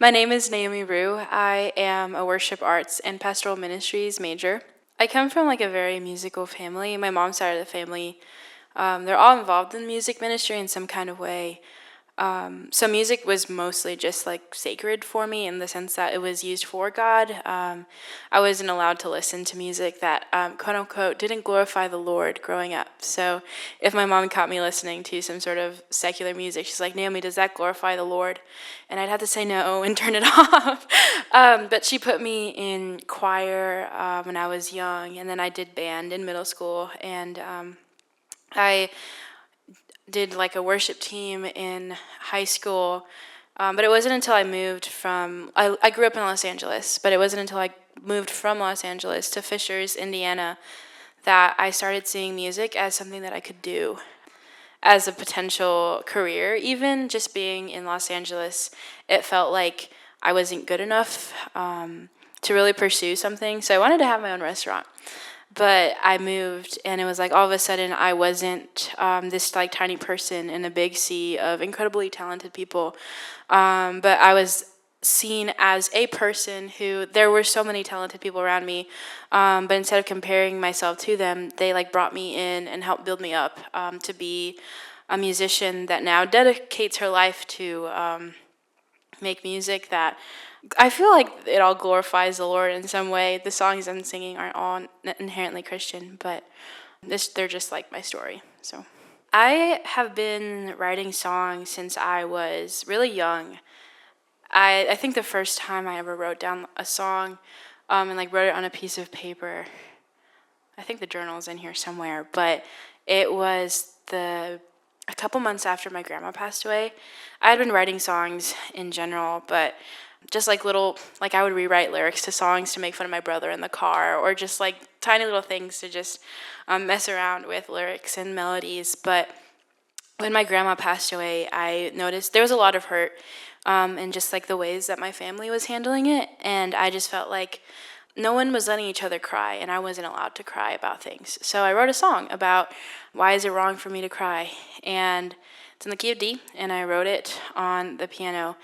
My name is Naomi Rugh. I am a worship arts and pastoral ministries major. I come from like a very musical family. My mom's side of the family, they're all involved in music ministry in some kind of way. So music was mostly just like sacred for me in the sense that it was used for God. I wasn't allowed to listen to music that quote unquote didn't glorify the Lord growing up. So if my mom caught me listening to some sort of secular music, she's like, Naomi, does that glorify the Lord? And I'd have to say no and turn it off. But she put me in choir when I was young, and then I did band in middle school, and I did like a worship team in high school, but it wasn't until I moved I grew up in Los Angeles, but it wasn't until I moved from Los Angeles to Fishers, Indiana, that I started seeing music as something that I could do as a potential career. Even just being in Los Angeles, it felt like I wasn't good enough to really pursue something, so I wanted to have my own restaurant. But I moved, and it was like all of a sudden I wasn't this like tiny person in a big sea of incredibly talented people. But I was seen as a person who, there were so many talented people around me, but instead of comparing myself to them, they like brought me in and helped build me up to be a musician that now dedicates her life to make music that I feel like it all glorifies the Lord in some way. The songs I'm singing aren't all inherently Christian, but they're just like my story. So I have been writing songs since I was really young. I think the first time I ever wrote down a song and like wrote it on a piece of paper, I think the journal's in here somewhere, but it was a couple months after my grandma passed away. I had been writing songs in general, but just like I would rewrite lyrics to songs to make fun of my brother in the car, or just like tiny little things to just mess around with lyrics and melodies. But when my grandma passed away, I noticed there was a lot of hurt and just like the ways that my family was handling it. And I just felt like no one was letting each other cry, and I wasn't allowed to cry about things. So I wrote a song about why is it wrong for me to cry. And it's in the key of D, and I wrote it on the piano.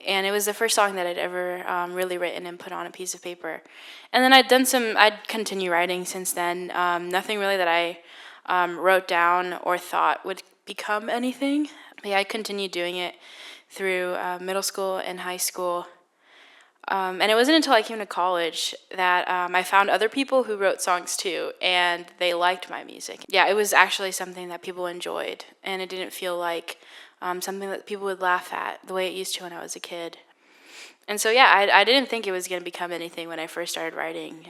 And it was the first song that I'd ever really written and put on a piece of paper. And then I'd continue writing since then. Nothing really that I wrote down or thought would become anything. But yeah, I continued doing it through middle school and high school. And it wasn't until I came to college that I found other people who wrote songs too, and they liked my music. Yeah, it was actually something that people enjoyed, and it didn't feel like something that people would laugh at the way it used to when I was a kid. And so yeah, I didn't think it was going to become anything when I first started writing,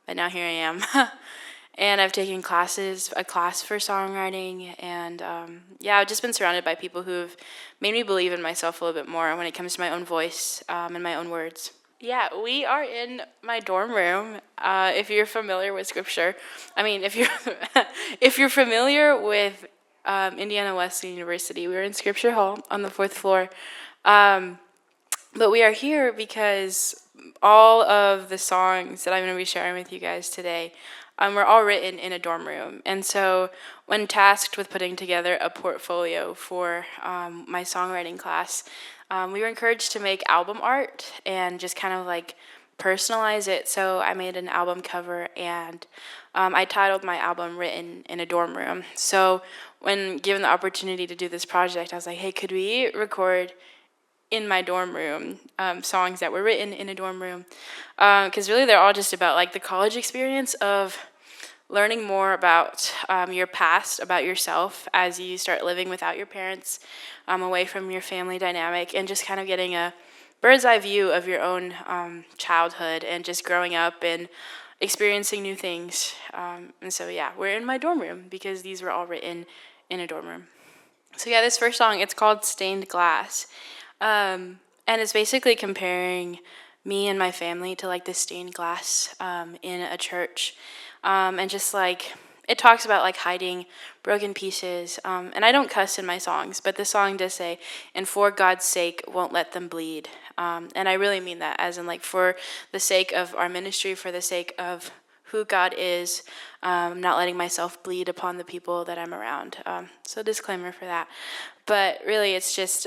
but now here I am. And I've taken a class for songwriting, and yeah, I've just been surrounded by people who've made me believe in myself a little bit more when it comes to my own voice and my own words. Yeah, we are in my dorm room. If you're familiar with Scripture, if you're familiar with Indiana Wesleyan University, we're in Scripture Hall on the 4th floor. But we are here because all of the songs that I'm going to be sharing with you guys today were all written in a dorm room. And so when tasked with putting together a portfolio for my songwriting class, we were encouraged to make album art and just kind of like personalize it. So I made an album cover, and I titled my album Written in a Dorm Room. So when given the opportunity to do this project, I was like, hey, could we record in my dorm room songs that were written in a dorm room? Because really they're all just about like the college experience of learning more about your past, about yourself as you start living without your parents, away from your family dynamic, and just kind of getting a bird's eye view of your own childhood and just growing up and experiencing new things. And so yeah, we're in my dorm room because these were all written in a dorm room. So yeah, this first song, it's called Stained Glass. And it's basically comparing me and my family to like the stained glass in a church. And just like, it talks about like hiding broken pieces. And I don't cuss in my songs, but the song does say, and for God's sake, won't let them bleed. And I really mean that, as in like for the sake of our ministry, for the sake of who God is, not letting myself bleed upon the people that I'm around. So disclaimer for that. But really it's just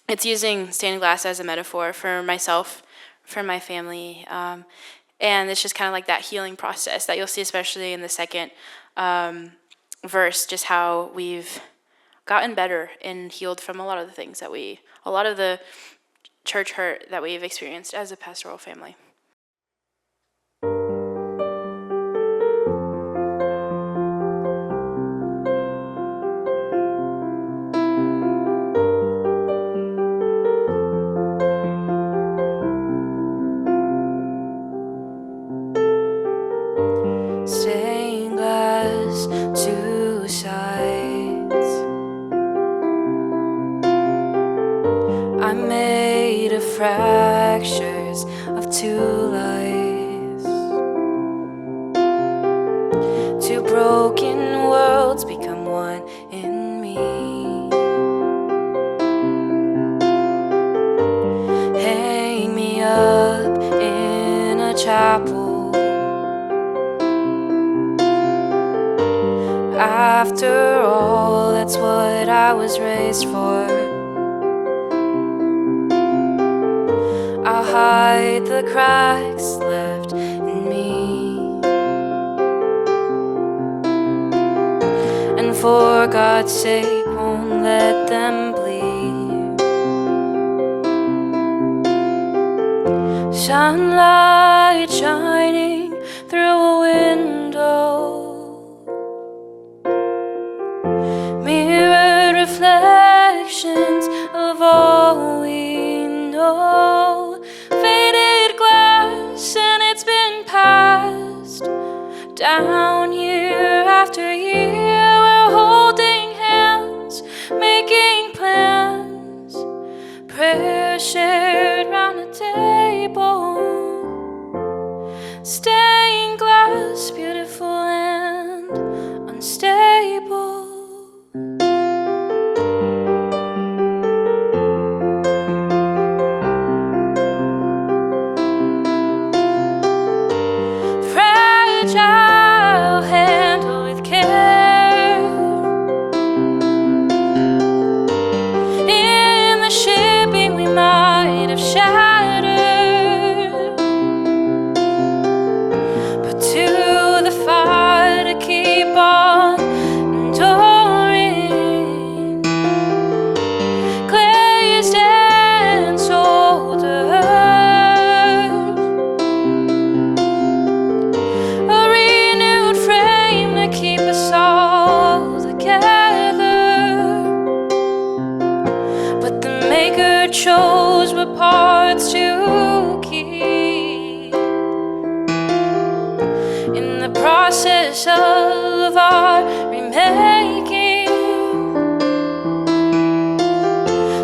it's using stained glass as a metaphor for myself, for my family, and it's just kind of like that healing process that you'll see, especially in the second verse, just how we've gotten better and healed from a lot of the things that a lot of the church hurt that we've experienced as a pastoral family. Stained glass, two sides. I'm made of fractures of two lives. Two broken worlds become one in me. Hang me up in a chapel. After all, that's what I was raised for. I'll hide the cracks left in me, and for God's sake won't let them bleed. Sunlight shining through a window, mirrored reflections of all we know. Faded glass, and it's been passed down year after year. We're holding hands, making plans, prayer shared round a table. Stained glass, beautiful and unstable. Fragile, handle with care. In the shipping we might have shattered, but to the fire to keep on enduring. Glazed and soldered, a renewed frame to keep us all together. But the Maker chose what parts to keep. In the process of our remaking,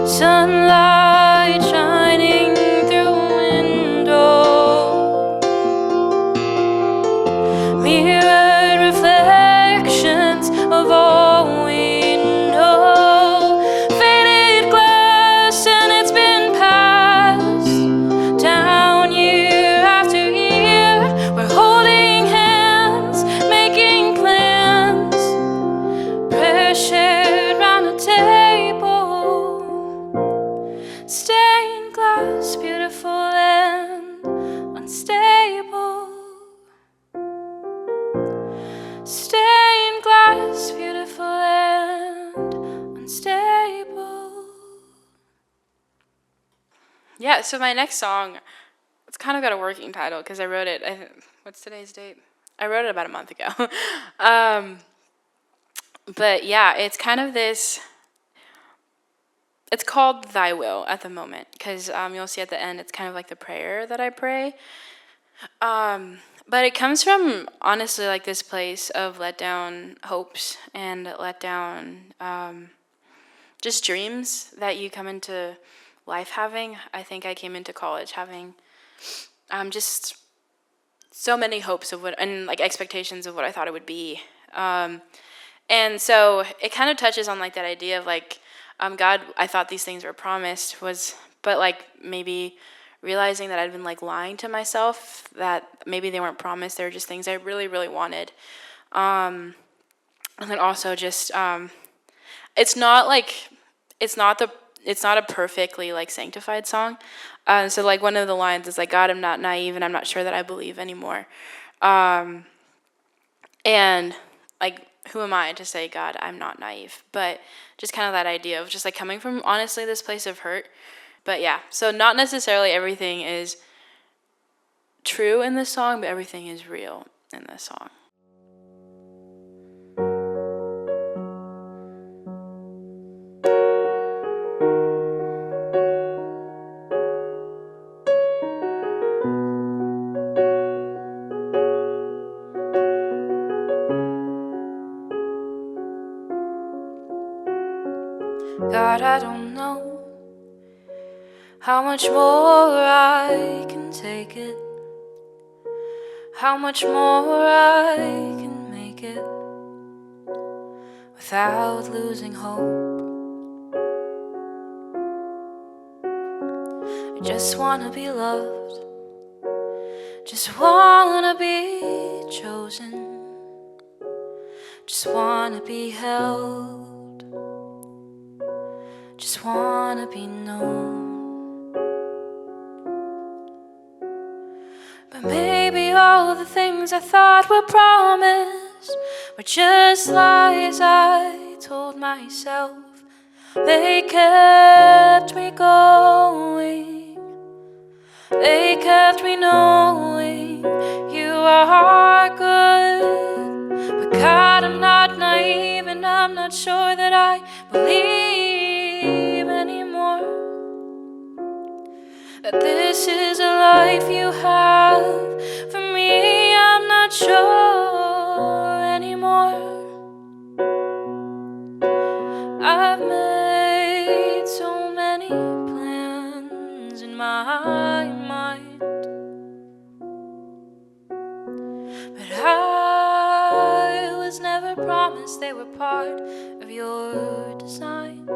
sunlight shining through a window, mirrored reflections of all we know. Faded glass, and it's been passed down year after year. We're holding hands, making plans, prayer shared round a table. Stained glass, beautiful and unstable. Stained glass, beautiful and unstable. Yeah, so my next song, it's kind of got a working title because I wrote it, what's today's date? I wrote it about a month ago. But yeah, it's kind of this, it's called Thy Will at the moment because you'll see at the end, it's kind of like the prayer that I pray. But it comes from, honestly, like this place of let down hopes and let down just dreams that you come into life having. I think I came into college having just so many hopes of what, and like expectations of what I thought it would be. And so it kind of touches on like that idea of like, God, I thought these things were promised, but like maybe realizing that I'd been like lying to myself, that maybe they weren't promised, they were just things I really, really wanted. And then also just, it's not it's not a perfectly like sanctified song. So like one of the lines is like, God, I'm not naive and I'm not sure that I believe anymore. And like, who am I to say, God, I'm not naive? But just kind of that idea of just like coming from honestly this place of hurt. But yeah, so not necessarily everything is true in this song, but everything is real in this song. God, I don't know how much more I can take it, how much more I can make it without losing hope. I just wanna be loved, just wanna be chosen, just wanna be held, just wanna be known. But maybe all the things I thought were promised were just lies I told myself. They kept me going, they kept me knowing you are good. But God, I'm not naive and I'm not sure that I believe anymore that this is a life you have for me. I'm not sure anymore. I've made so many plans in my mind, but I was never promised they were part of your design.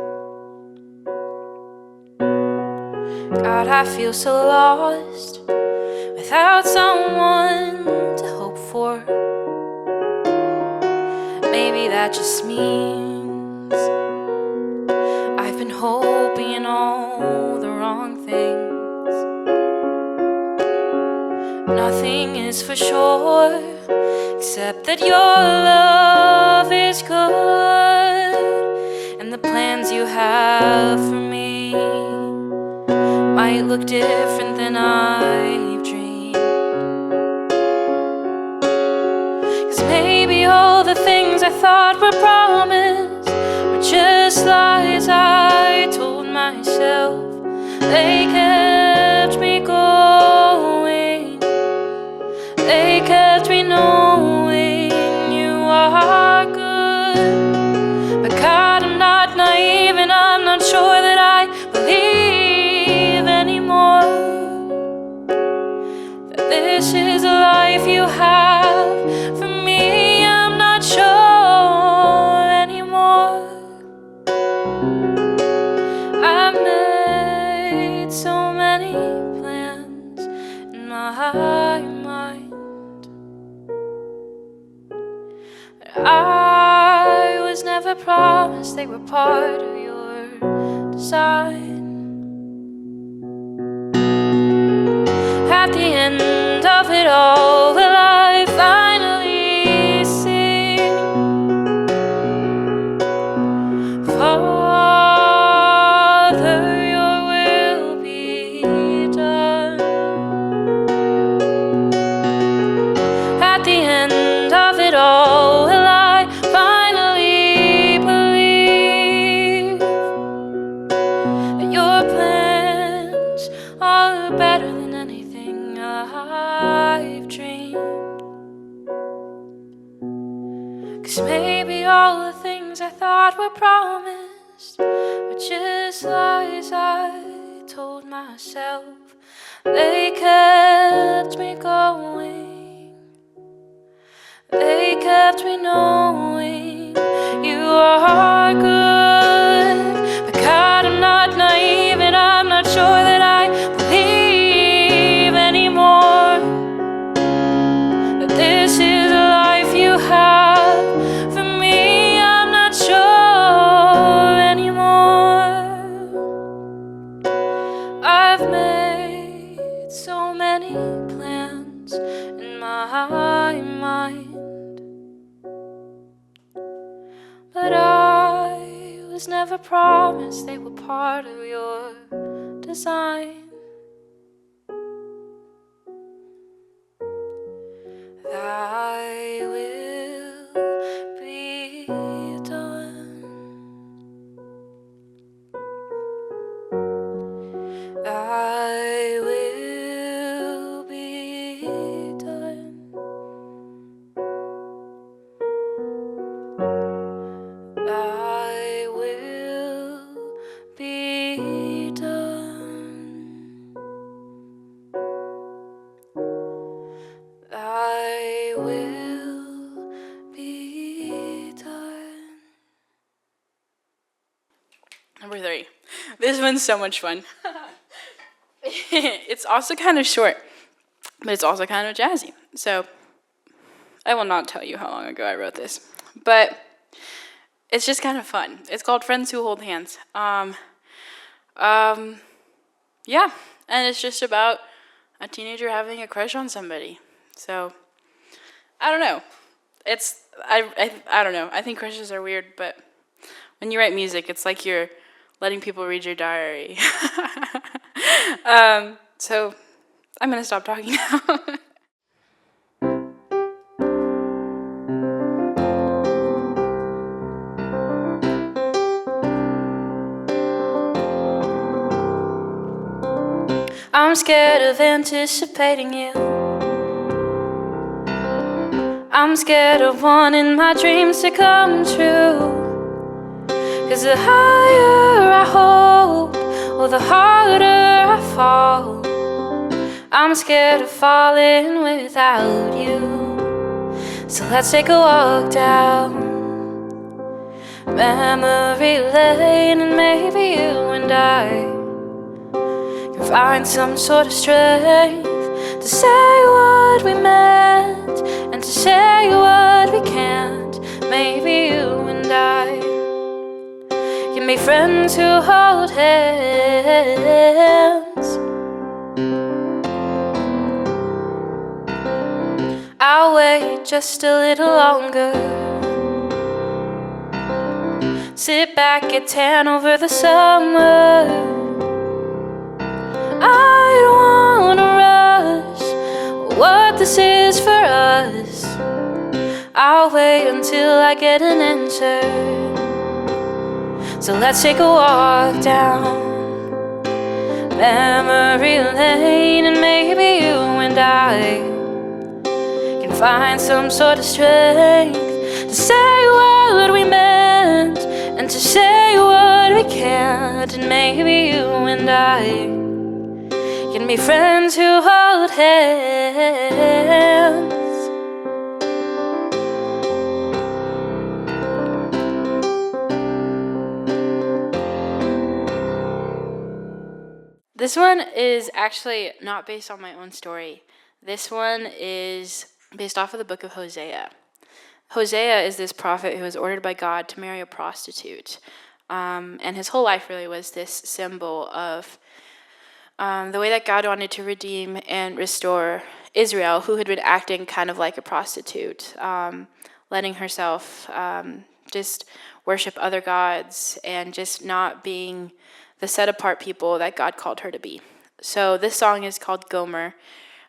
God, I feel so lost without someone to hope for. Maybe that just means I've been hoping in all the wrong things. Nothing is for sure except that your love is good, and the plans you have for me might look different than I've dreamed. 'Cause maybe all the things I thought were promised were just lies I told myself. They kept me going, they kept me knowing you are good. But God, I'm not naive and I'm not sure that I believe anymore that this is a life you have for me. I'm not sure anymore. I've made so many plans in my mind, but I was never promised they were part of your design. At the end of it all, will I finally sing, Father, your will be done. At the end of it all, will I finally believe that your plans are better than anything I've dreamed? 'Cause maybe all the things I thought were promised were just lies I told myself. They kept me going, they kept me knowing you are good. But God, I'm not naive and I'm not sure that I believe anymore that this is a life you have for me. I'm not sure anymore. was never promised, they were part of your design. Thy will be done. Thy will be done. Thy will be done. Thy will be done. Number 3. This one's so much fun. It's also kind of short, but it's also kind of jazzy. So I will not tell you how long ago I wrote this, but it's just kind of fun. It's called Friends Who Hold Hands. Yeah, and it's just about a teenager having a crush on somebody. So I don't know. I don't know. I think crushes are weird, but when you write music, it's like you're letting people read your diary. So I'm gonna stop talking now. I'm scared of anticipating you. I'm scared of wanting my dreams to come true. 'Cause the higher I hope, or the harder I fall. I'm scared of falling without you. So let's take a walk down memory lane, and maybe you and I can find some sort of strength to say what we meant and to say what we can't. Maybe you and I can be friends who hold hands. I'll wait just a little longer. Sit back, get tan over the summer. I don't wanna rush what this is for us. I'll wait until I get an answer. So let's take a walk down memory lane, and maybe you and I can find some sort of strength to say what we meant and to say what we can't. And maybe you and I can be friends who hold hands. This one is actually not based on my own story. This one is based off of the book of Hosea. Hosea is this prophet who was ordered by God to marry a prostitute. And his whole life really was this symbol of the way that God wanted to redeem and restore Israel, who had been acting kind of like a prostitute, letting herself just worship other gods and just not being the set-apart people that God called her to be. So this song is called Gomer.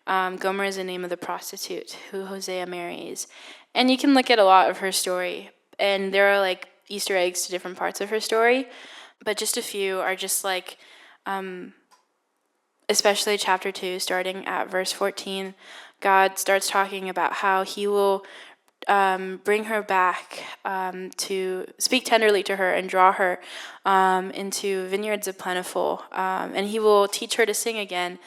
Gomer is the name of the prostitute who Hosea marries. And you can look at a lot of her story, and there are like Easter eggs to different parts of her story, but just a few are just like, especially chapter 2, starting at verse 14, God starts talking about how he will bring her back to speak tenderly to her and draw her into vineyards of plentiful. And he will teach her to sing again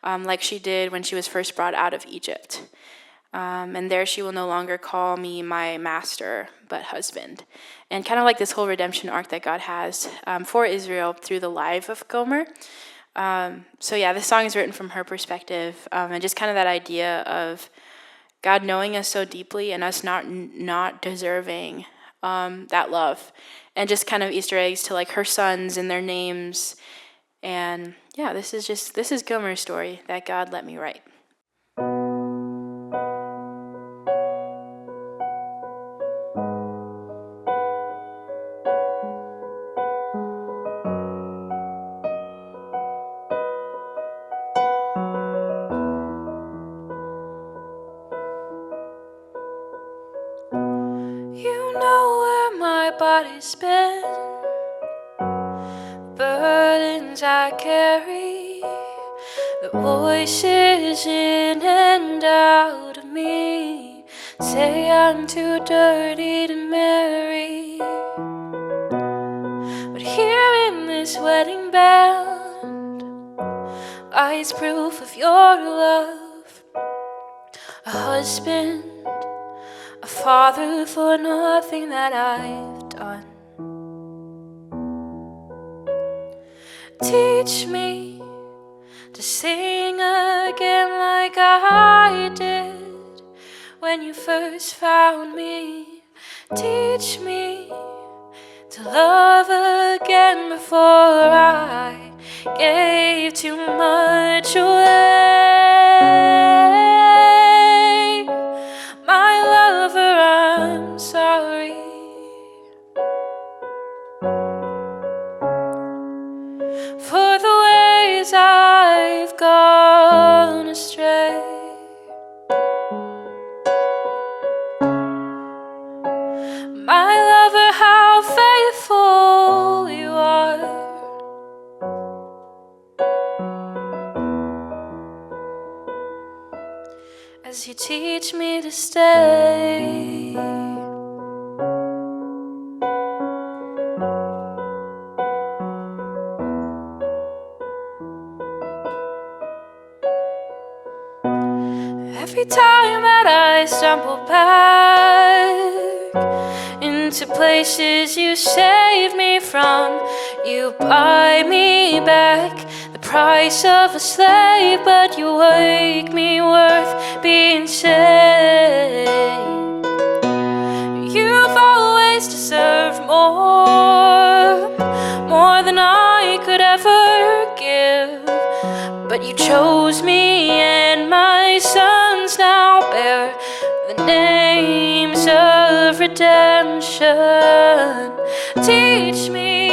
like she did when she was first brought out of Egypt. And there she will no longer call me my master, but husband. And kind of like this whole redemption arc that God has for Israel through the life of Gomer. So yeah, this song is written from her perspective, and just kind of that idea of God knowing us so deeply and us not deserving that love, and just kind of Easter eggs to like her sons and their names. And yeah, this is Gomer's story that God let me write. body's been, burdens I carry, the voices in and out of me say I'm too dirty to marry. But here in this wedding band lies proof of your love, a husband, a father for nothing that I've done. Teach me to sing again like I did when you first found me. Teach me to love again before I gave too much away. My lover, I'm sorry for the ways I've gone astray. My lover, how faithful you are. As you teach me to stay. Every time that I stumble back into places you saved me from, you buy me back the price of a slave, but you make me worth being saved. You've always deserved more than I could ever give, but you chose me and my sons now bear the names of redemption. Teach me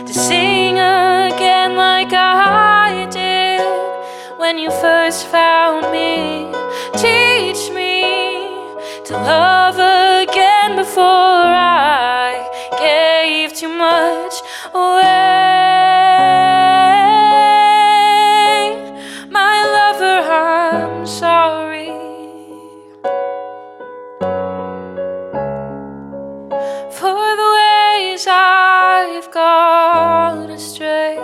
to sing again like I did when you first found me. Teach me to love again before I gave too much away. My lover, I'm sorry for the ways I've gone astray.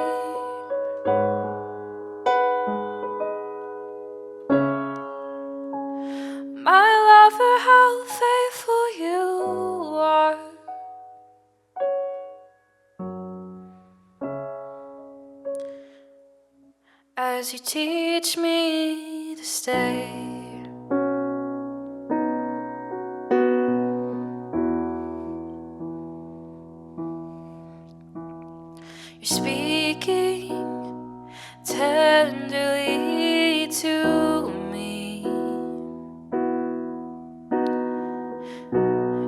My lover, how faithful you are. As you teach me to stay. You're speaking tenderly to me.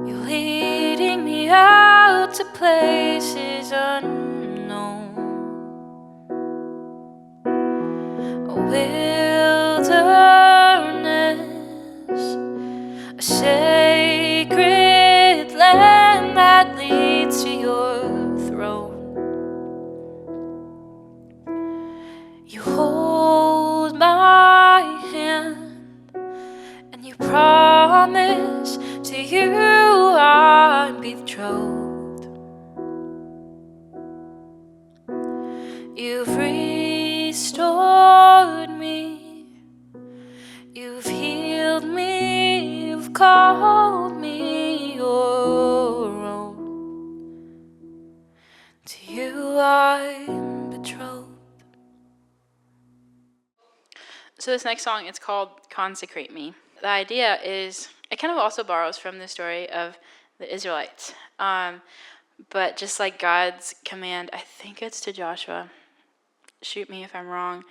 You're leading me out to places unknown, a wilderness, a sacred land that leads to your throne. You hold my hand and you promise to you I'm betrothed. You've restored me, you've healed me, you've called me your own. To you I'm betrothed. So this next song, it's called Consecrate Me. The idea is, it kind of also borrows from the story of the Israelites. But just like God's command, I think it's to Joshua. Shoot me if I'm wrong.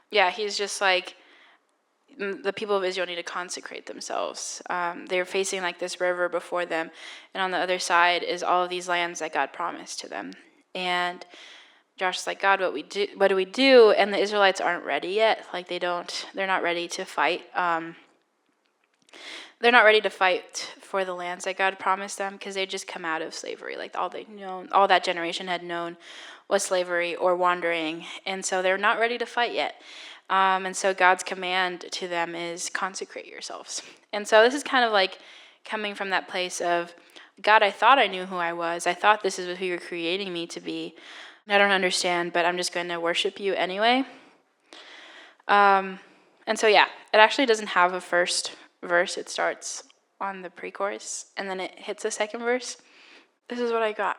Yeah, he's just like, the people of Israel need to consecrate themselves. They're facing like this river before them. And on the other side is all of these lands that God promised to them. And Josh's like, God, what do we do? And the Israelites aren't ready yet. Like they're not ready to fight. they're not ready to fight for the lands that God promised them because they just come out of slavery. Like all that generation had known was slavery or wandering, and so they're not ready to fight yet. And so God's command to them is consecrate yourselves. And so this is kind of like coming from that place of, God, I thought I knew who I was. I thought this is who you're creating me to be. I don't understand, but I'm just going to worship you anyway. And so, yeah, it actually doesn't have a first verse. It starts on the pre-chorus, and then it hits the second verse. This is what I got.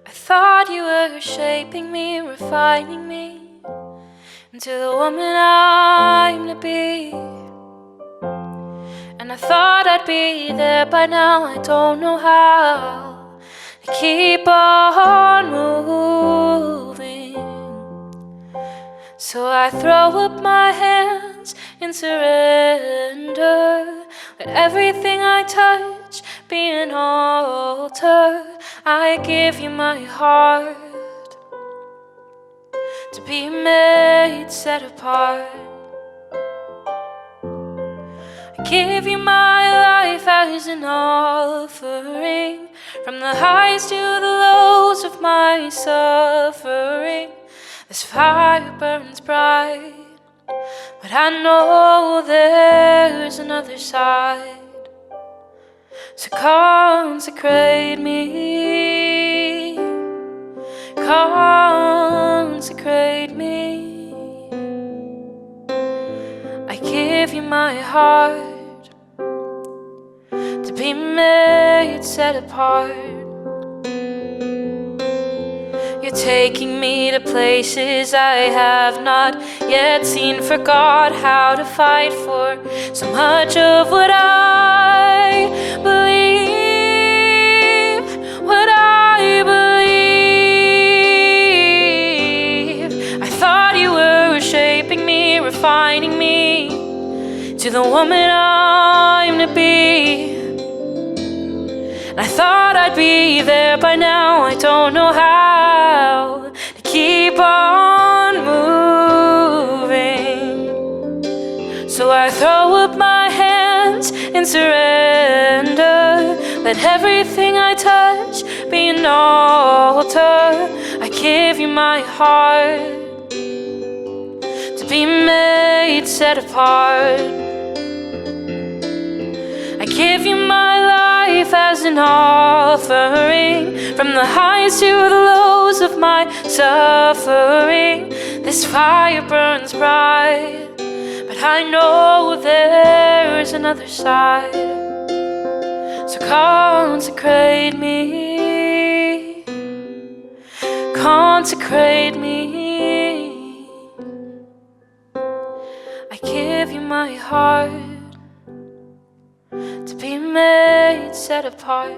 I thought you were shaping me, refining me into the woman I'm to be. And I thought I'd be there by now, I don't know how to keep on moving. So I throw up my hands in surrender. Let everything I touch be an altar. I give you my heart to be made, set apart. I give you my life as an offering, from the highs to the lows of my suffering. This fire burns bright, but I know there's another side. So consecrate me, consecrate me. I give you my heart to be made, set apart. You're taking me to places I have not yet seen. Forgot how to fight for so much of what I believe, what I believe. I thought you were shaping me, refining me to the woman I'm to be. I thought I'd be there by now, I don't know how to keep on moving. So I throw up my hands in surrender. Let everything I touch be an altar. I give you my heart to be made, set apart. I give you my life as an offering, from the highs to the lows of my suffering. This fire burns bright, but I know there's another side. So consecrate me, consecrate me. I give you my heart to be made, set apart.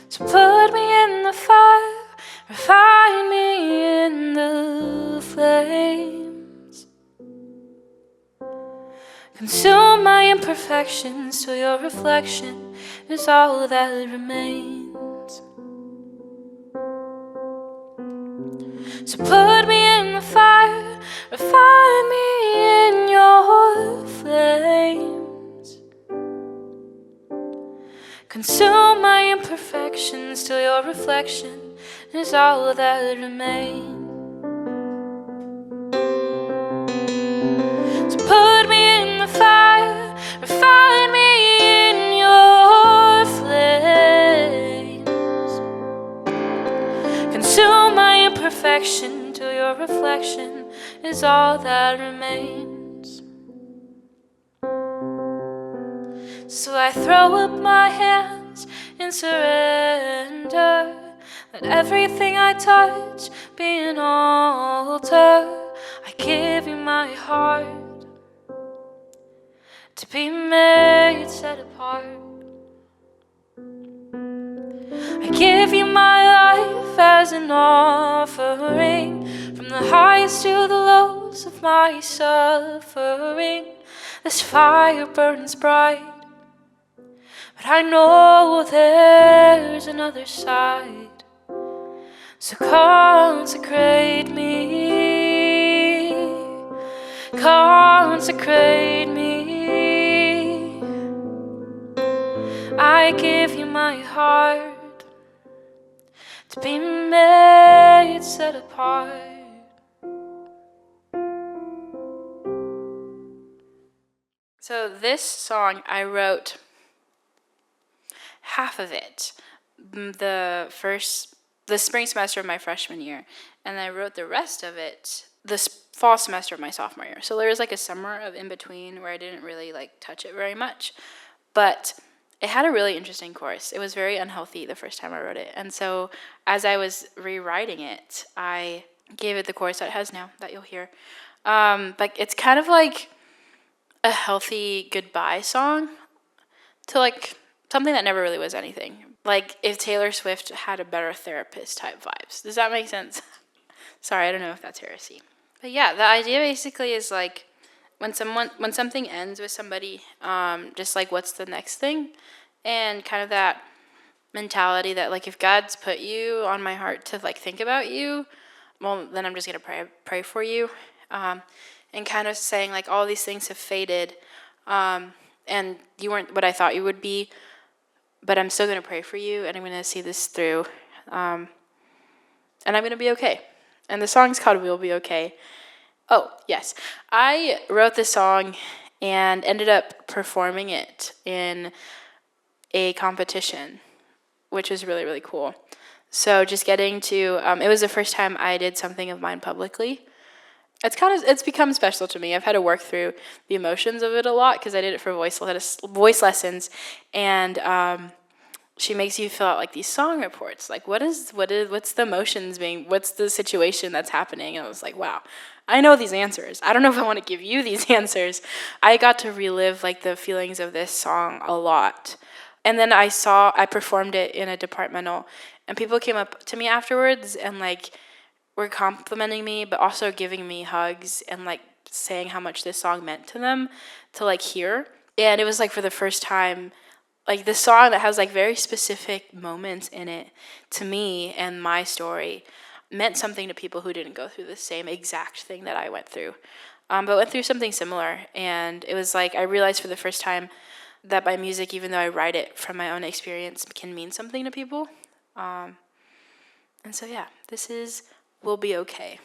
So put me in the fire, refine me in the flames. Consume my imperfections till your reflection is all that remains. So put me in the fire, refine me in your flames. Consume my imperfections till your reflection is all that remains. So put me in the fire, refine reflection is all that remains. So I throw up my hands in surrender. Let everything I touch be an altar. I give you my heart to be made, set apart. I give you my life as an offering, from the highs to the lows of my suffering. This fire burns bright, but I know there's another side. So consecrate me, consecrate me. I give you my heart to be made, set apart. So this song, I wrote half of it the spring semester of my freshman year, and I wrote the rest of it the fall semester of my sophomore year. So there was like a summer of in between where I didn't really like touch it very much, but it had a really interesting chorus. It was very unhealthy the first time I wrote it, and so as I was rewriting it, I gave it the chorus that it has now that you'll hear. But it's kind of like a healthy goodbye song to like something that never really was anything. Like if Taylor Swift had a better therapist type vibes. Does that make sense? Sorry, I don't know if that's heresy. But yeah, the idea basically is like when something ends with somebody, just like what's the next thing? And kind of that mentality that like if God's put you on my heart to like think about you, well then I'm just gonna pray for you. And kind of saying like all these things have faded, and you weren't what I thought you would be, but I'm still going to pray for you, and I'm going to see this through, and I'm going to be okay. And the song's called We'll Be Okay. Oh, yes. I wrote this song and ended up performing it in a competition, which was really, really cool. So just getting to, it was the first time I did something of mine publicly. It's become special to me. I've had to work through the emotions of it a lot because I did it for voice lessons, and she makes you fill out like these song reports. Like what's the emotions what's the situation that's happening? And I was like, wow, I know these answers. I don't know if I want to give you these answers. I got to relive like the feelings of this song a lot. And then I performed it in a departmental, and people came up to me afterwards and like were complimenting me, but also giving me hugs and like saying how much this song meant to them to like hear. And it was like for the first time, like this song that has like very specific moments in it to me and my story meant something to people who didn't go through the same exact thing that I went through, but went through something similar. And it was like I realized for the first time that my music, even though I write it from my own experience, can mean something to people. And so yeah, this is We'll Be Okay.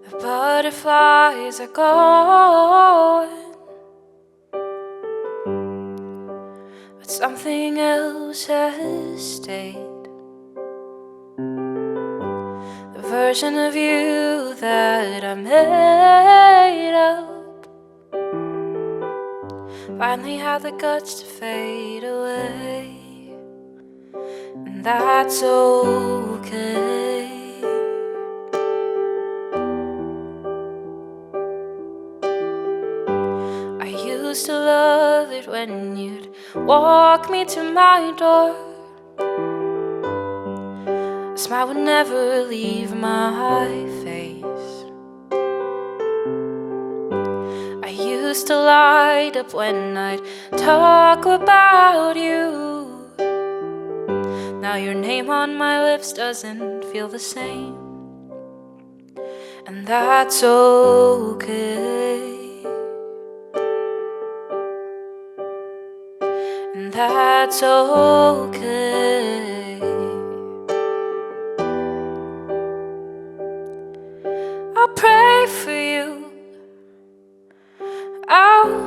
The butterflies are gone, but something else has stayed. The version of you that I made up finally had the guts to fade away, and that's okay. I used to love it when you'd walk me to my door. A smile would never leave my face. I used to light up when I'd talk about you. Now your name on my lips doesn't feel the same, and that's okay. And that's okay.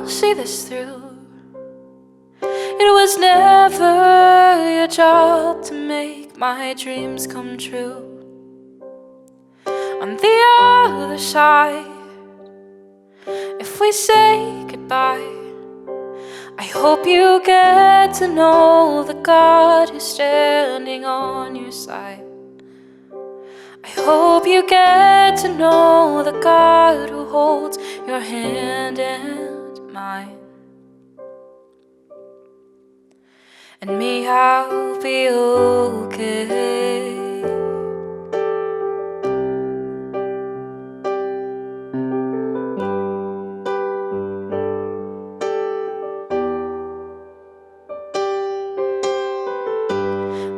I'll see this through. It was never your job to make my dreams come true. On the other side, if we say goodbye, I hope you get to know the God who's standing on your side. I hope you get to know the God who holds your hand and mine. And me, I'll be okay.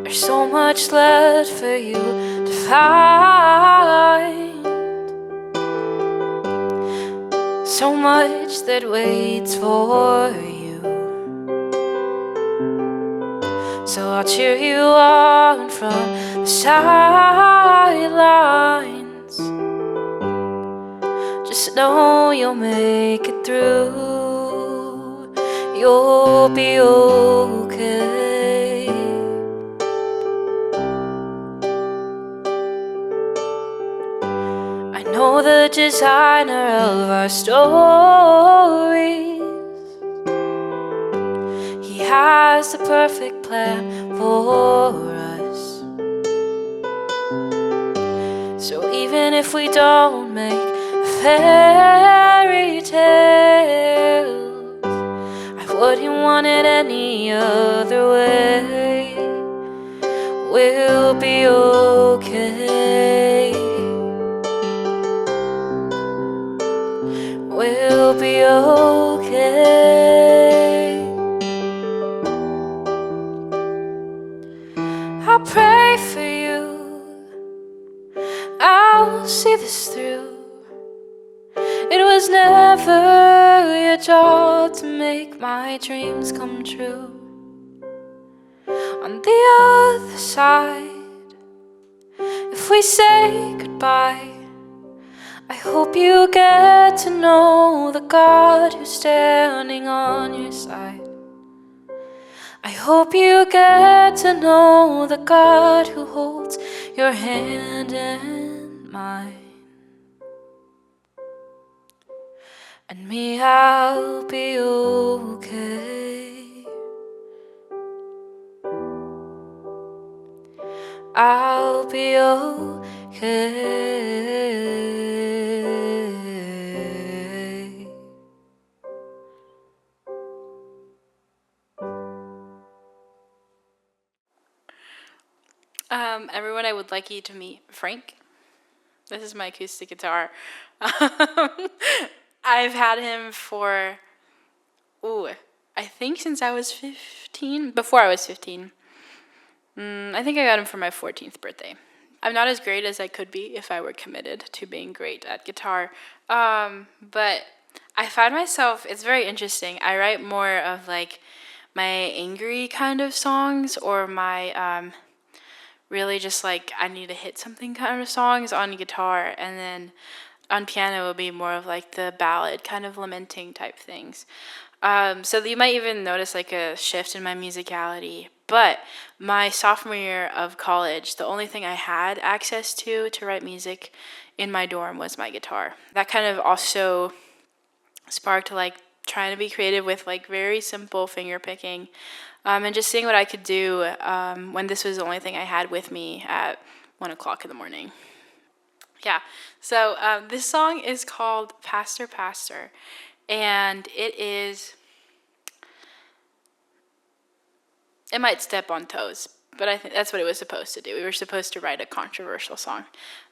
There's so much left for you to find, so much that waits for you. So I'll cheer you on from the sidelines. Just know you'll make it through. You'll be okay. I know the designer of our stories. He has the perfect plan for us. So even if we don't make a fairy tale, I wouldn't want it any other way. We'll be okay. We'll be okay. I'll pray for you. I'll see this through. It was never your job to make my dreams come true. On the other side, if we say goodbye, I hope you get to know the God who's standing on your side. I hope you get to know the God who holds your hand in mine. And me, I'll be okay. I'll be okay. Everyone, I would like you to meet Frank. This is my acoustic guitar. I've had him for, I think since I was 15, before I was 15. I think I got him for my 14th birthday. I'm not as great as I could be if I were committed to being great at guitar. But I find myself, it's very interesting. I write more of like my angry kind of songs, or my really just like I need to hit something kind of songs on guitar, and then on piano it will be more of like the ballad kind of lamenting type things. So you might even notice like a shift in my musicality. But my sophomore year of college, the only thing I had access to write music in my dorm was my guitar. That kind of also sparked like trying to be creative with like very simple finger picking, and just seeing what I could do when this was the only thing I had with me at 1 o'clock in the morning. Yeah, so this song is called Pastor, Pastor, and it might step on toes, but I think that's what it was supposed to do. We were supposed to write a controversial song.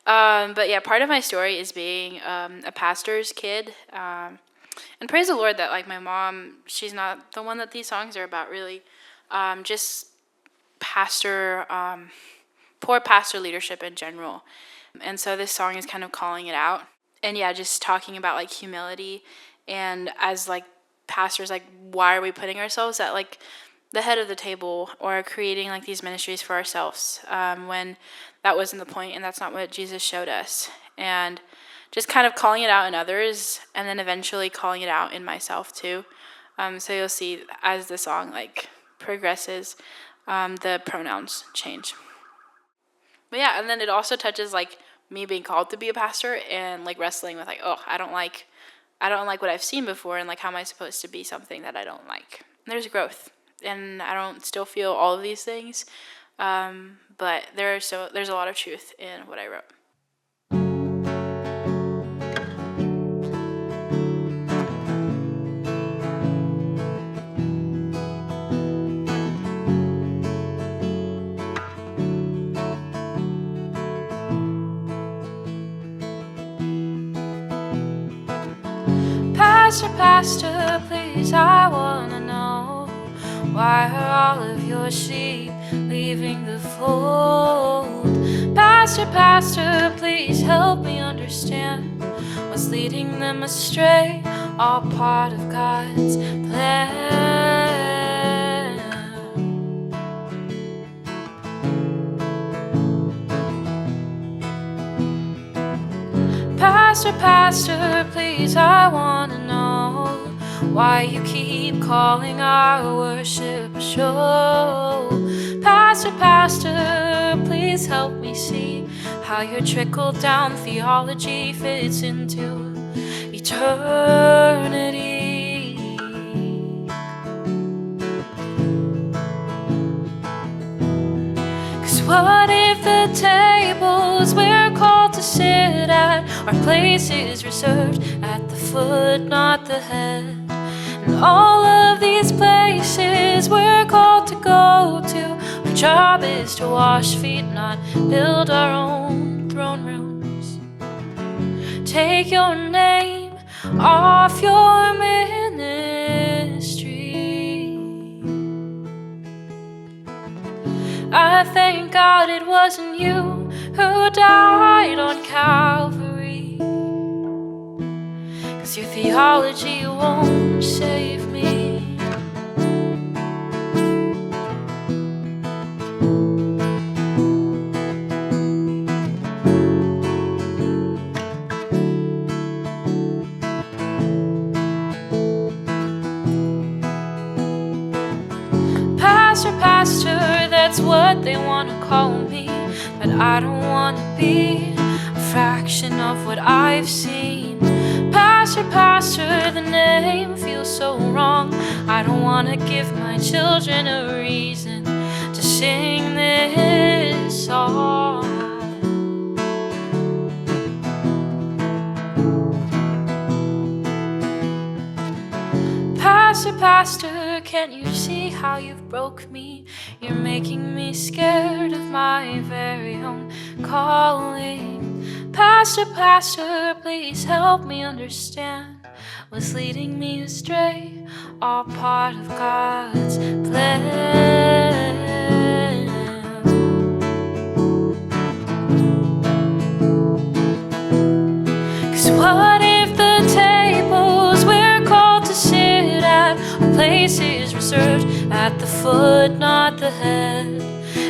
But yeah, part of my story is being a pastor's kid. And praise the Lord that like my mom, she's not the one that these songs are about really. Just pastor, poor pastor leadership in general. And so this song is kind of calling it out. And yeah, just talking about like humility, and as like pastors, like why are we putting ourselves at like the head of the table or creating like these ministries for ourselves when that wasn't the point, and that's not what Jesus showed us. And just kind of calling it out in others, and then eventually calling it out in myself too. So you'll see as the song like progresses, the pronouns change. But yeah, and then it also touches like me being called to be a pastor and like wrestling with like, oh, I don't like what I've seen before, and like how am I supposed to be something that I don't like. There's growth, and I don't still feel all of these things, but there's a lot of truth in what I wrote. Pastor, please, I wanna know, why are all of your sheep leaving the fold? Pastor, please help me understand what's leading them astray, all part of God's plan. Pastor, please, I wanna know why you keep calling our worship a show. Pastor, please help me see how your trickle-down theology fits into eternity. 'Cause what if the tables we're called to sit at are places reserved at the foot, not the head? And all of these places we're called to go to, our job is to wash feet, not build our own throne rooms. Take your name off your ministry. I thank God it wasn't you who died on Calvary, 'cause your theology won't save me. Pastor, that's what they want to call me, but I don't want to be a fraction of what I've seen. Pastor, the name feels so wrong. I don't want to give my children a reason to sing this song. Pastor, can't you see how you've broke me? You're making me scared of my very own calling. Pastor, please help me understand what's leading me astray, all part of God's plan. 'Cause what if the tables we're called to sit at are places reserved at the foot, not the head?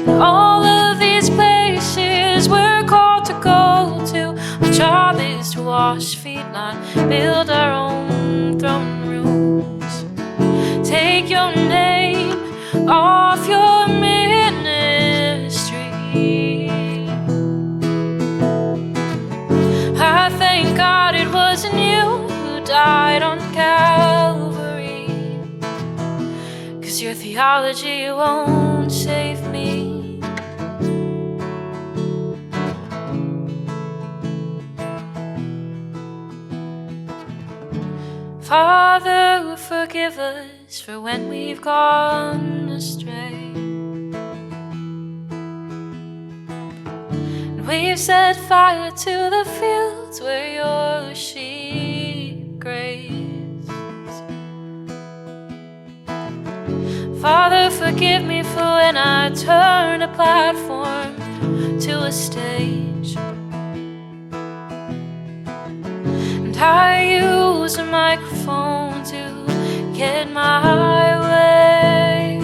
And all of these places we're called to go to, our job is to wash feet, not build our own throne rooms. Take your name off your ministry. I thank God it wasn't you who died on Calvary, 'cause your theology won't save me. Father, forgive us for when we've gone astray, and we've set fire to the fields where your sheep graze. Father, forgive me for when I turn a platform to a stage, and I use a microphone to get my way.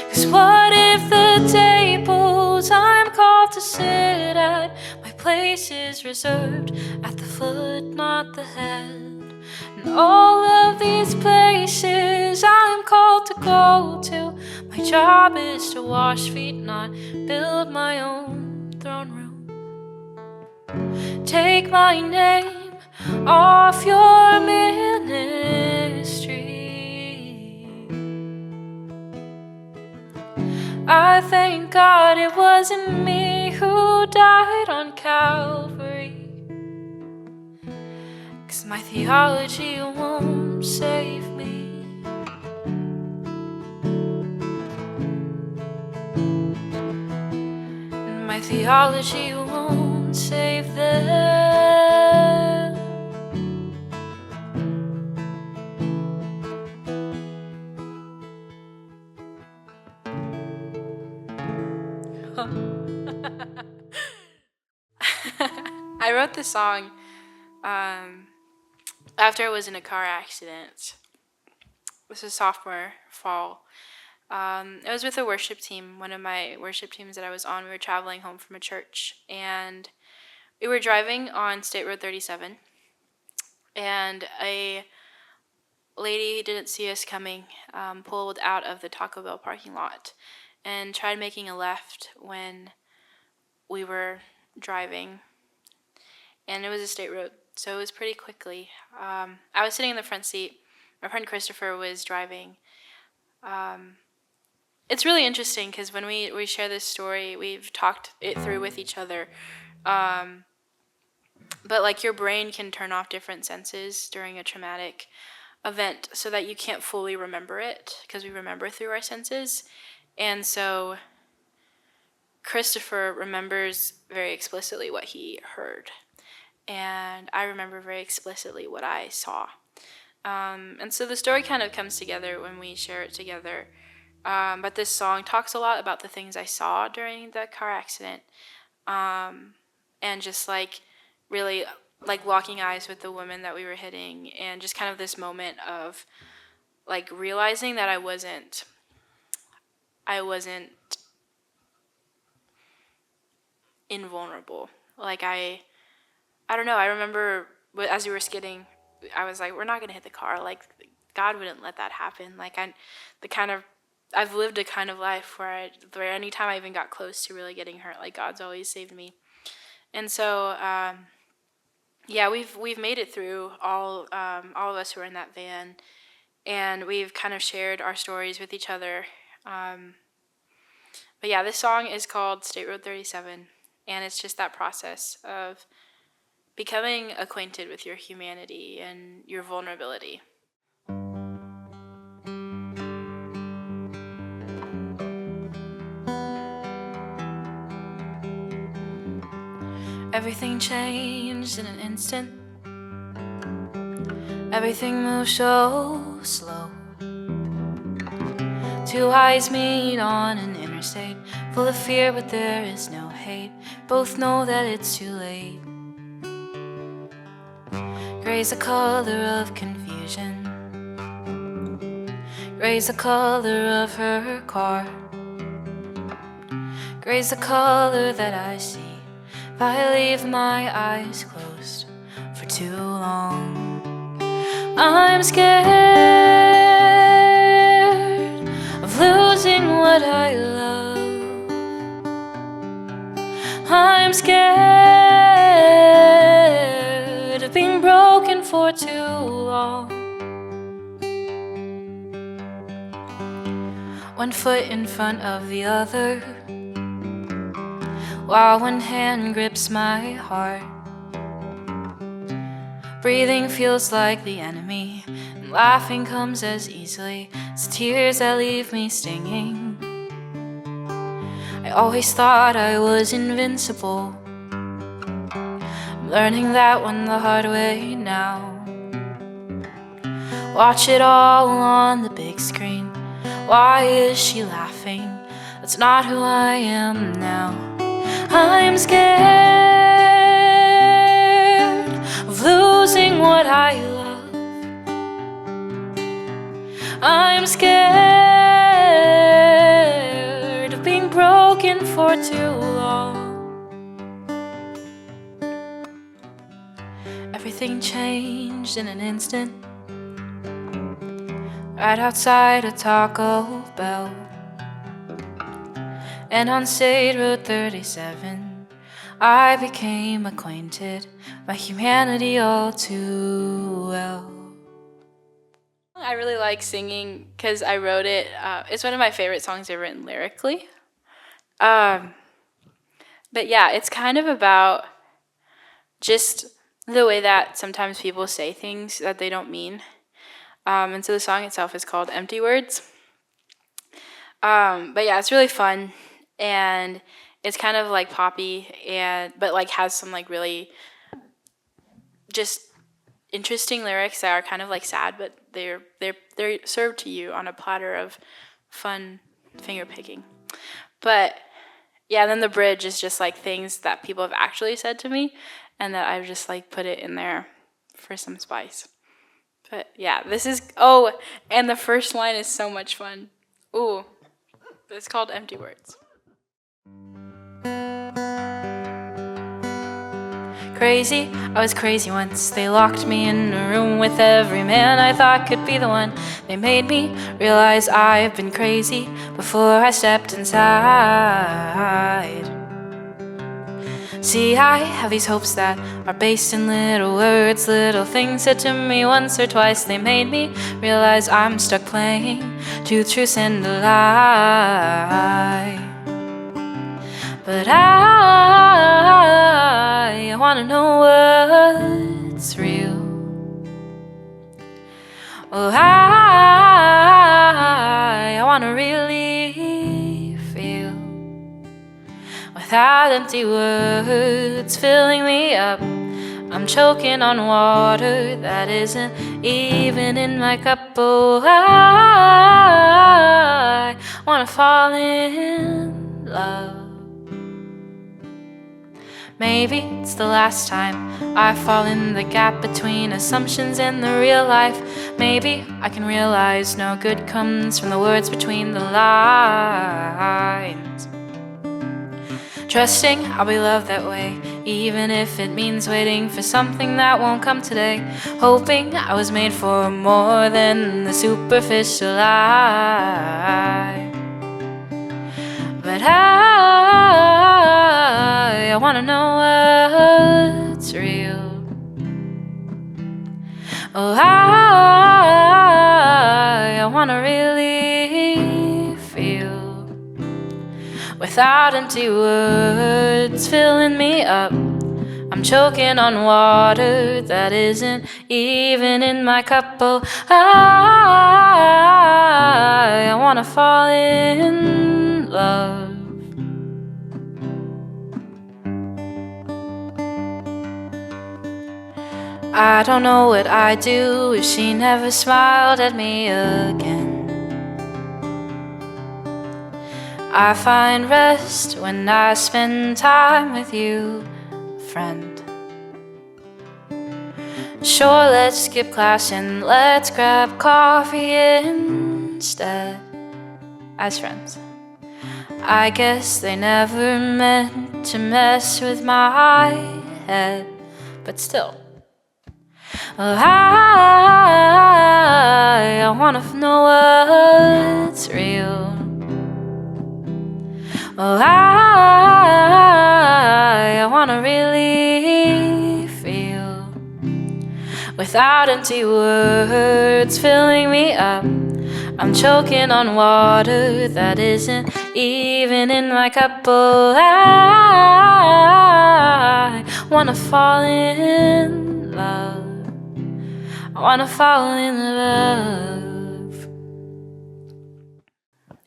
'Cause what if the tables I'm called to sit at, my place is reserved at the foot, not the head. And all of these places I'm called to go to. My job is to wash feet, not build my own throne room. Take my name off your ministry. I thank God it wasn't me who died on Calvary, 'cause my theology won't save me. And my theology won't save them. I wrote this song after I was in a car accident. This was sophomore fall. It was with a worship team, one of my worship teams that I was on. We were traveling home from a church, and we were driving on State Road 37, and a lady didn't see us coming, pulled out of the Taco Bell parking lot and tried making a left when we were driving, and it was a state road, so it was pretty quickly. I was sitting in the front seat. My friend Christopher was driving. It's really interesting because when we share this story, we've talked it through with each other. But like your brain can turn off different senses during a traumatic event so that you can't fully remember it, because we remember through our senses. And so Christopher remembers very explicitly what he heard, and I remember very explicitly what I saw. And so the story kind of comes together when we share it together. But this song talks a lot about the things I saw during the car accident, and just like really like locking eyes with the woman that we were hitting, and just kind of this moment of like realizing that I wasn't invulnerable. Like I don't know. I remember as we were skidding, I was like, we're not gonna hit the car. Like God wouldn't let that happen. Like I've lived a kind of life where anytime I even got close to really getting hurt, like God's always saved me. And so yeah, we've made it through, all of us who were in that van, and we've kind of shared our stories with each other. But yeah, this song is called State Road 37, and it's just that process of becoming acquainted with your humanity and your vulnerability. Everything changed in an instant. Everything moved so slow. Two eyes meet on an interstate, full of fear, but there is no hate. Both know that it's too late. Gray's the color of confusion. Gray's the color of her car. Gray's the color that I see if I leave my eyes closed for too long. I'm scared of losing what I love. I'm scared of being broken for too long. One foot in front of the other, while one hand grips my heart. Breathing feels like the enemy, and laughing comes as easily as tears that leave me stinging. I always thought I was invincible. I'm learning that one the hard way now. Watch it all on the big screen. Why is she laughing? That's not who I am now. I'm scared of losing what I love. I'm scared of being broken for too long. changed in an instant, right outside a Taco Bell. And on State Road 37, I became acquainted by humanity all too well. I really like singing because I wrote it. It's one of my favorite songs I've written lyrically. But yeah, it's kind of about just the way that sometimes people say things that they don't mean. And so the song itself is called Empty Words. But yeah, it's really fun, and it's kind of like poppy, but like has some like really just interesting lyrics that are kind of like sad, but they're served to you on a platter of fun finger picking. But yeah, then the bridge is just like things that people have actually said to me, and that I've just like put it in there for some spice. But yeah, and the first line is so much fun. Ooh, it's called Empty Words. Crazy, I was crazy once. They locked me in a room with every man I thought could be the one. They made me realize I've been crazy before I stepped inside. See, I have these hopes that are based in little words, little things said to me once or twice. They made me realize I'm stuck playing two truths and a lie. But I wanna know what's real. Oh, I wanna really feel, without empty words filling me up. I'm choking on water that isn't even in my cup. Oh, I wanna fall in love. Maybe it's the last time I fall in the gap between assumptions and the real life. Maybe I can realize no good comes from the words between the lines. Trusting I'll be loved that way, even if it means waiting for something that won't come today. Hoping I was made for more than the superficial eye. But I wanna know what's real. Oh, I wanna really feel, without empty words filling me up. I'm choking on water that isn't even in my cup. Oh, I wanna fall in love. I don't know what I'd do if she never smiled at me again. I find rest when I spend time with you, friend. Sure, let's skip class and let's grab coffee instead, as friends. I guess they never meant to mess with my head, but still. Oh, I wanna know what's real. Oh, I wanna really feel, without empty words filling me up. I'm choking on water that isn't even in my cup. Oh, I wanna fall in love. I wanna fall in love.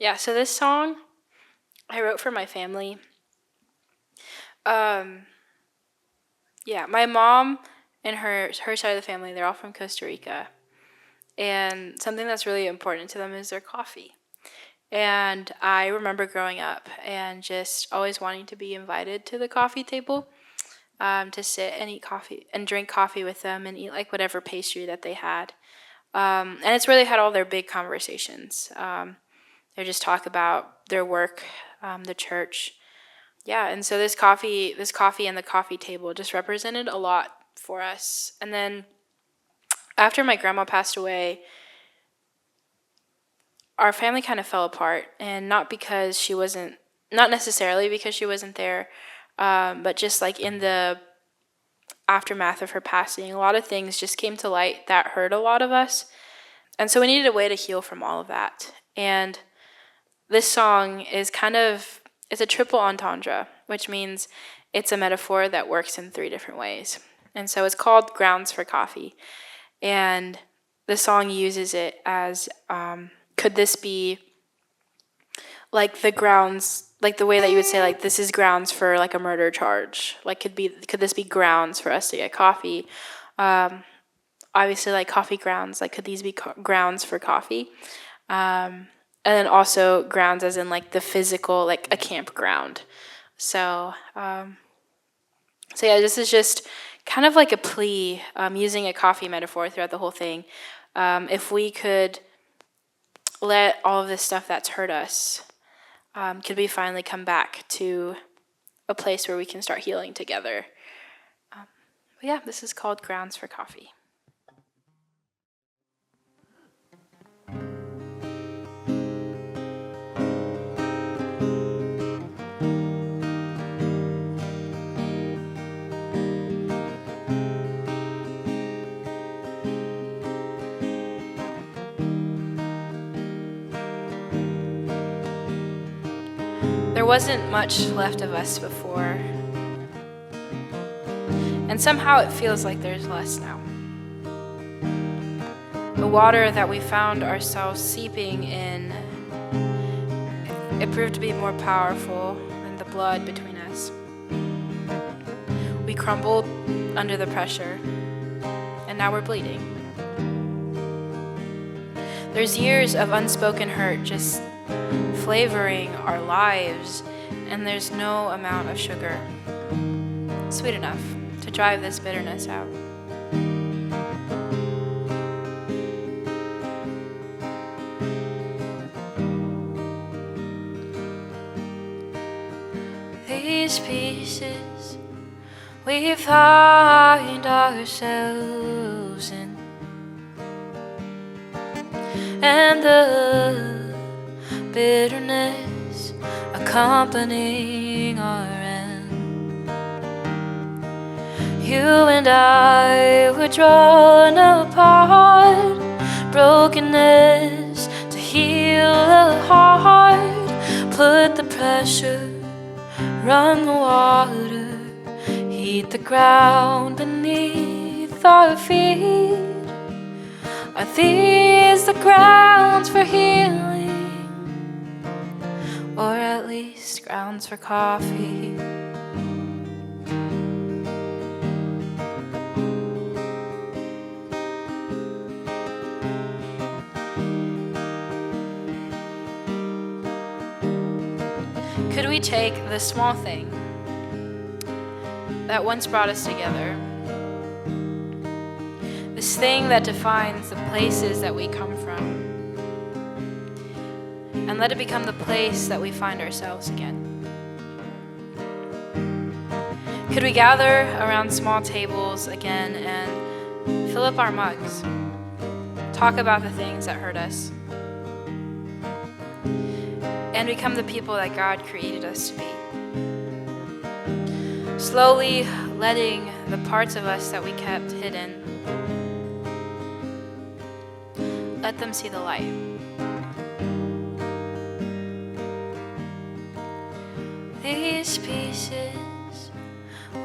Yeah, so this song I wrote for my family. Yeah, my mom and her side of the family, they're all from Costa Rica. And something that's really important to them is their coffee. And I remember growing up and just always wanting to be invited to the coffee table, to sit and eat coffee and drink coffee with them and eat like whatever pastry that they had. And it's where they had all their big conversations. They just talk about their work, the church. Yeah, and so this coffee and the coffee table just represented a lot for us. And then After my grandma passed away, our family kind of fell apart, and not necessarily because she wasn't there, but just like in the aftermath of her passing, a lot of things just came to light that hurt a lot of us. And so we needed a way to heal from all of that. And this song is it's a triple entendre, which means it's a metaphor that works in 3 different ways. And so it's called Grounds for Coffee. And the song uses it as, could this be like the grounds, like the way that you would say, like, this is grounds for like a murder charge. Like, could this be grounds for us to get coffee? Obviously, like coffee grounds, like, could these be grounds for coffee? And then also grounds as in like the physical, like a campground. So yeah, this is just kind of like a plea, using a coffee metaphor throughout the whole thing. If we could let all of this stuff that's hurt us, could we finally come back to a place where we can start healing together? But yeah, this is called Grounds for Coffee. There wasn't much left of us before, and somehow it feels like there's less now. The water that we found ourselves seeping in, it proved to be more powerful than the blood between us. We crumbled under the pressure, and now we're bleeding. There's years of unspoken hurt just flavoring our lives, and there's no amount of sugar sweet enough to drive this bitterness out. These pieces we find ourselves in, and the bitterness accompanying our end. You and I were drawn apart, brokenness to heal the heart. Put the pressure, run the water, heat the ground beneath our feet. Are these the grounds for healing? Or at least grounds for coffee? Could we take the small thing that once brought us together, this thing that defines the places that we come from, and let it become the place that we find ourselves again? Could we gather around small tables again and fill up our mugs, talk about the things that hurt us, and become the people that God created us to be? Slowly letting the parts of us that we kept hidden, let them see the light. These pieces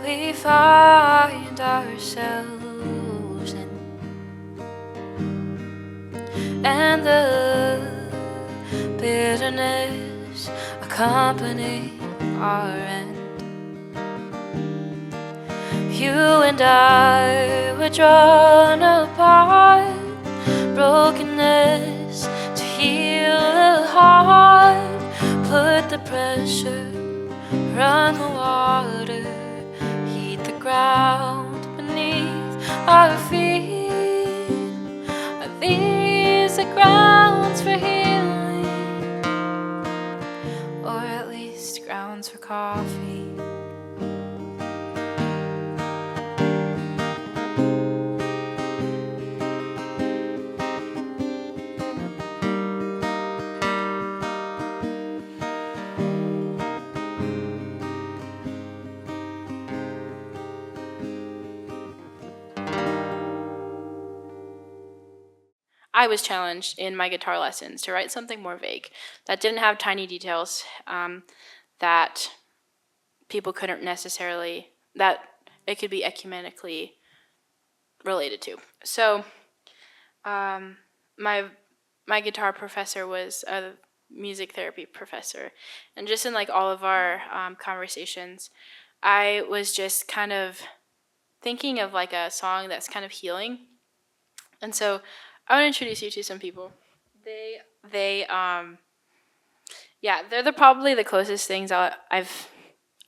we find ourselves in, and the bitterness accompanying our end. You and I were drawn apart, brokenness to heal the heart. Put the pressure, run the water, heat the ground beneath our feet. Are these the grounds for healing? Or at least grounds for coffee? I was challenged in my guitar lessons to write something more vague that didn't have tiny details that people couldn't necessarily, that it could be ecumenically related to. So my guitar professor was a music therapy professor, and just in like all of our conversations, I was just kind of thinking of like a song that's kind of healing. And so I want to introduce you to some people. They yeah, they're probably the closest things I've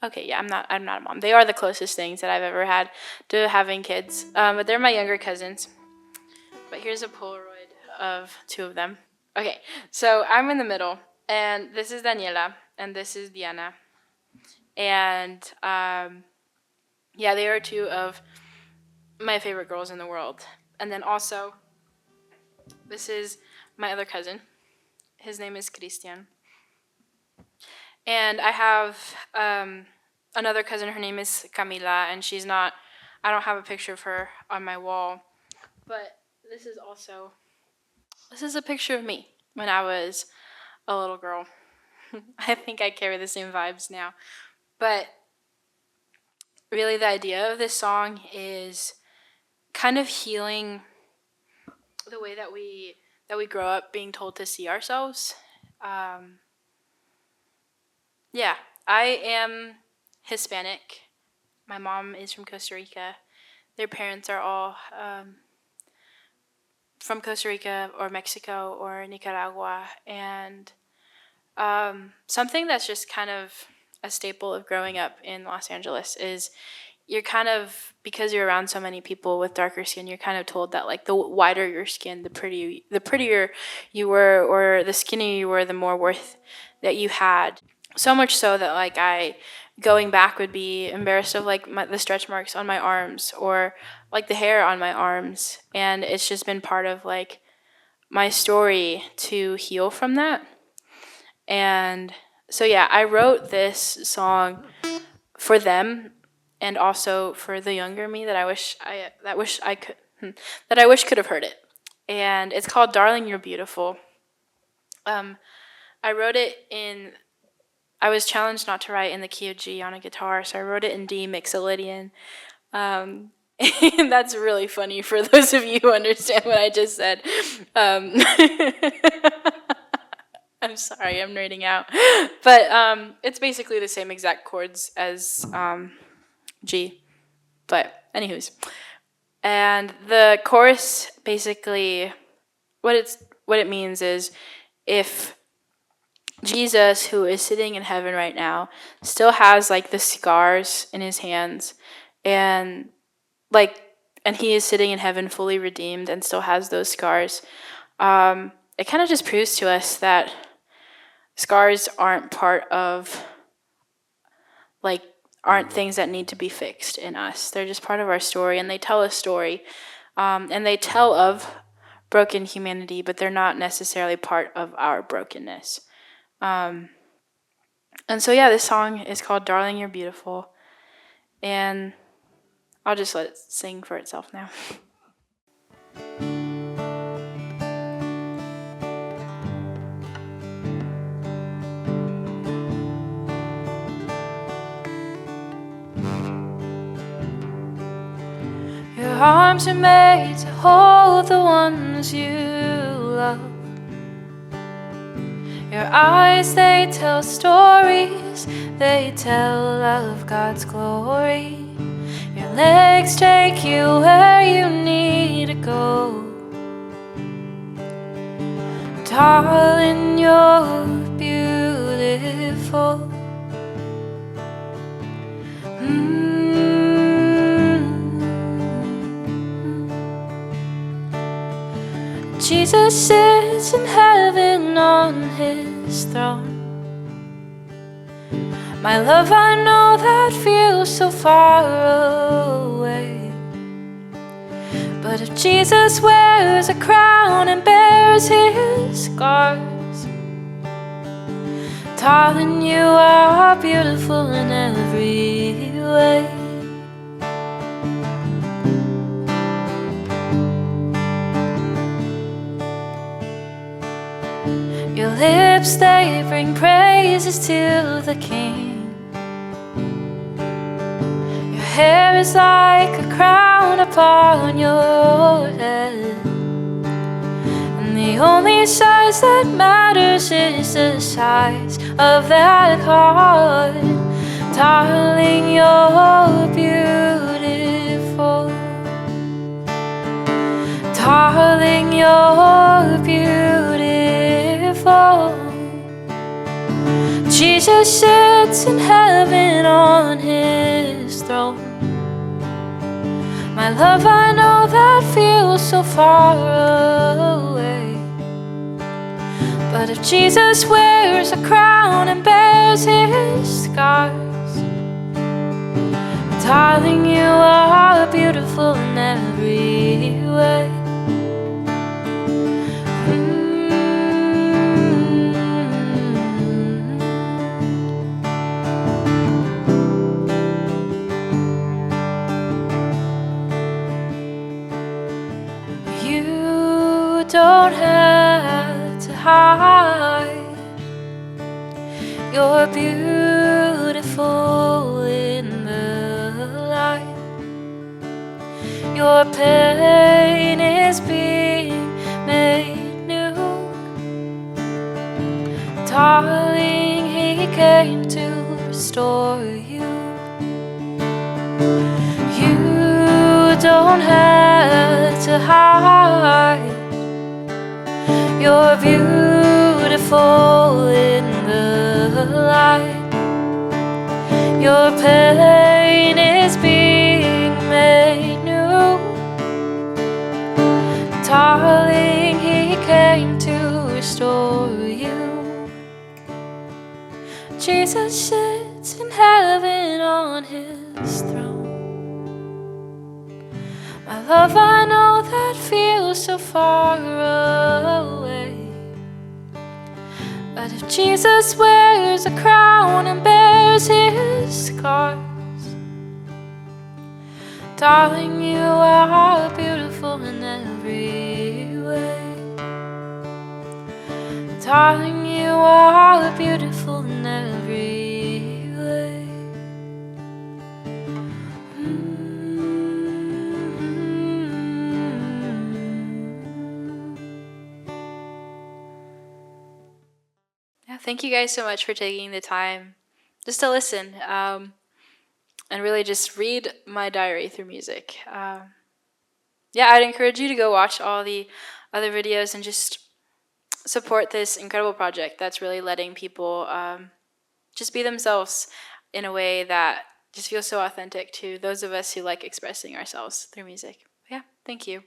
okay, yeah, I'm not a mom. They are the closest things that I've ever had to having kids. But they're my younger cousins. But here's a Polaroid of two of them. Okay, so I'm in the middle, and this is Daniela, and this is Diana. And yeah, they are two of my favorite girls in the world. And then also, this is my other cousin. His name is Christian. And I have another cousin. Her name is Camila, and she's not, I don't have a picture of her on my wall. But this is a picture of me when I was a little girl. I think I carry the same vibes now. But really the idea of this song is kind of healing the way that we grow up being told to see ourselves. Yeah, I am Hispanic. My mom is from Costa Rica. Their parents are all from Costa Rica or Mexico or Nicaragua. And something that's just kind of a staple of growing up in Los Angeles is you're kind of, because you're around so many people with darker skin, you're kind of told that like the whiter your skin, the prettier you were, or the skinnier you were, the more worth that you had. So much so that like I, going back, would be embarrassed of like the stretch marks on my arms or like the hair on my arms. And it's just been part of like my story to heal from that. And so yeah, I wrote this song for them and also for the younger me that I wish could have heard it. And it's called Darling You're Beautiful. I wrote it in, I was challenged not to write in the key of G on a guitar, so I wrote it in D Mixolydian. And that's really funny for those of you who understand what I just said. I'm sorry, I'm nerding out. But it's basically the same exact chords as G. But anywho's. And the chorus basically, what it means is, if Jesus, who is sitting in heaven right now, still has like the scars in his hands, and he is sitting in heaven fully redeemed and still has those scars, it kind of just proves to us that scars aren't things that need to be fixed in us. They're just part of our story, and they tell a story, and they tell of broken humanity, but they're not necessarily part of our brokenness. And so yeah, this song is called Darling You're Beautiful, and I'll just let it sing for itself now. Your arms are made to hold the ones you love. Your eyes, they tell stories, they tell of God's glory. Your legs take you where you need to go. Darling, you're beautiful. Jesus sits in heaven on his throne. My love, I know that feels so far away. But if Jesus wears a crown and bears his scars, darling, you are beautiful in every way. lips, they bring praises to the King. Your hair is like a crown upon your head, and the only size that matters is the size of that heart. Darling, you're beautiful. Darling, you're beautiful. Jesus sits in heaven on his throne. My love, I know that feels so far away, but if Jesus wears a crown and bears his scars, darling, you are beautiful in every way. You don't have to hide. You're beautiful in the light. Your pain is being made new. Darling, he came to restore you. You don't have to hide. You're beautiful in the light. Your pain is being made new. Darling, he came to restore you. Jesus sits in heaven on his throne. My love, I know that feels so far away, but if Jesus wears a crown and bears his scars, darling, you are beautiful in every way. Darling, you are beautiful in every way. Yeah, thank you guys so much for taking the time just to listen, and really just read my diary through music. Yeah, I'd encourage you to go watch all the other videos and just support this incredible project that's really letting people just be themselves in a way that just feels so authentic to those of us who like expressing ourselves through music. Yeah, thank you.